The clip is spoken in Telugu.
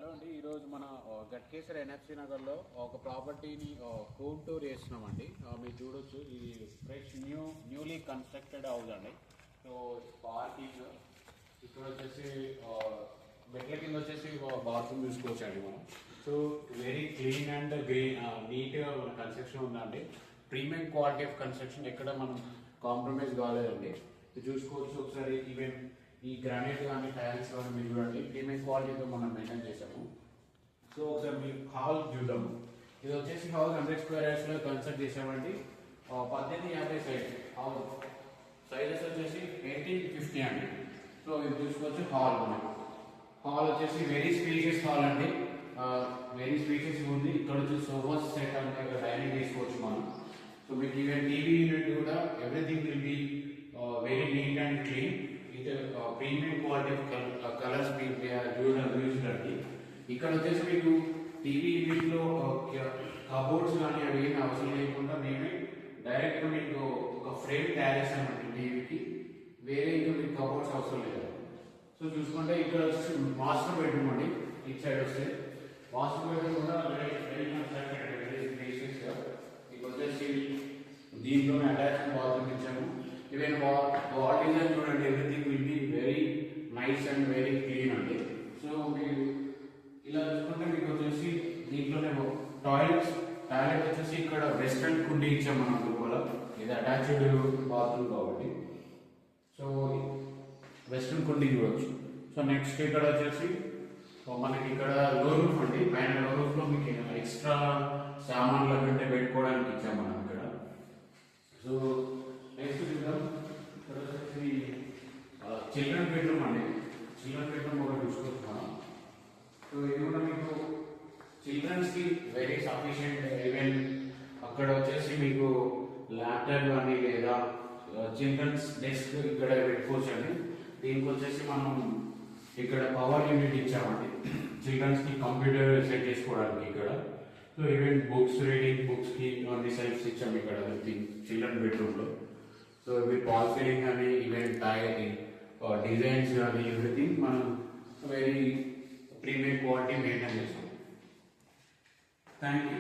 హలో అండి, ఈరోజు మన గట్కేసర్ ఎన్ఎఫ్సి నగర్లో ఒక ప్రాపర్టీని హోమ్ టూర్ చేస్తున్నామండి. మీరు చూడొచ్చు, ఇది ఫ్రెష్ న్యూలీ కన్స్ట్రక్టెడ్ హౌస్ అండి. సో పార్కింగ్ ఇక్కడ వచ్చేసి మెట్ల కింద వచ్చేసి బాత్రూమ్ చూసుకోవచ్చు అండి మనం. సో వెరీ క్లీన్ అండ్ నీట్గా మన కన్స్ట్రక్షన్ ఉందండి. ప్రీమియం క్వాలిటీ ఆఫ్ కన్స్ట్రక్షన్, ఎక్కడ మనం కాంప్రమైజ్ కాలేదండి. ఇది చూసుకోవచ్చు ఒకసారి. ఈవెన్ ఈ గ్రానైట్ కానీ టైల్స్ కానీ మీరు చూడండి, ప్రీమియం క్వాలిటీతో మనం మెయింటైన్ చేసాము. సో ఒకసారి మీరు హాల్ చూద్దాము. ఇది వచ్చేసి హౌస్ 100 స్క్వేర్ యార్డ్స్లో కన్స్ట్రక్ట్ చేసామండి. 1850 సైజ్ హౌస్ సైజెస్ వచ్చేసి 1850 అండి. సో ఇది చూసుకోవచ్చు హాల్. హాల్ వచ్చేసి వెరీ స్పేషియస్ హాల్ అండి. వెరీ స్పేషియస్ ఉంది. ఇక్కడ వచ్చి సోఫాస్ సెట్ అంటే డైనింగ్ తీసుకోవచ్చు మనం. సో మీకు ఈవెన్ టీవీ యూనిట్ కూడా everything will be very neat and clean with premium quality of colours అండి. ఇక్కడ వచ్చేసి మీకు టీవీ యూనిట్లో కబోర్డ్స్ కానీ అవి ఏమి అవసరం లేకుండా మేమే డైరెక్ట్ మీకు ఒక ఫ్రేమ్ తయారు చేస్తామండి టీవీకి. వేరే ఇంకా మీకు కబోర్డ్స్ అవసరం లేదు. సో చూసుకుంటే ఇక్కడ వచ్చేసి మాస్టర్ బెడ్రూమ్ అండి. ఇటు సైడ్ వస్తే మాస్టర్ బెడ్రూమ్ కూడా మీకు వచ్చేసి దీంట్లోనే అటాచ్మెంట్ బాత్రూమ్ ఇచ్చాము. ఈవెన్ వాల్ డిజైన్ చూడండి, everything will be very nice and very clean అండి. సో మీరు ఇలా చూసుకుంటే మీకు వచ్చేసి దీంట్లోనే టాయిలెట్ వచ్చేసి ఇక్కడ వెస్ట్రన్ కుండీ ఇచ్చాము మనం లోపల. ఇది అటాచ్డ్ బాత్రూమ్ కాబట్టి సో వెస్ట్రన్ కుండీ చూడవచ్చు. సో నెక్స్ట్ ఇక్కడ వచ్చేసి మనకి ఇక్కడ లో రూఫ్ అండి. పైన లో రూఫ్ లో మీకు ఎక్స్ట్రా సామాన్లు అంటే పెట్టుకోవడానికి ఇచ్చాము మనం ఇక్కడ. సో నెక్స్ట్ చూద్దాం. ఇక్కడ వచ్చేసి చిల్డ్రన్ బెడ్రూమ్ అండి. చిల్డ్రన్ బెడ్రూమ్ ఒకటి చూసుకోవచ్చు మనం. సో ఇది కూడా మీకు చిల్డ్రన్స్ కి వెరీ సఫిషియంట్. ఈవెన్ అక్కడ వచ్చేసి మీకు ల్యాప్టాప్ కానీ లేదా చిల్డ్రన్స్ డెస్క్ ఇక్కడ పెట్టుకోవచ్చు అండి. దీనికి వచ్చేసి మనం ఇక్కడ పవర్ యూనిట్ ఇచ్చామండి చిల్డ్రన్స్ కి కంప్యూటర్ సెట్ చేసుకోవడానికి ఇక్కడ. So even books, reading books కి అన్ని సెల్ఫ్స్ ఇచ్చాము ఇక్కడ చిల్డ్రన్ బెడ్రూమ్ లో. సో ఇవి పాల్ సీలింగ్ కానీ ఈవెన్ డిజైన్స్ కానీ ఎవ్రీథింగ్ మనం వెరీ ప్రీమియం క్వాలిటీ మెయింటైన్ చేస్తాం. Thank you.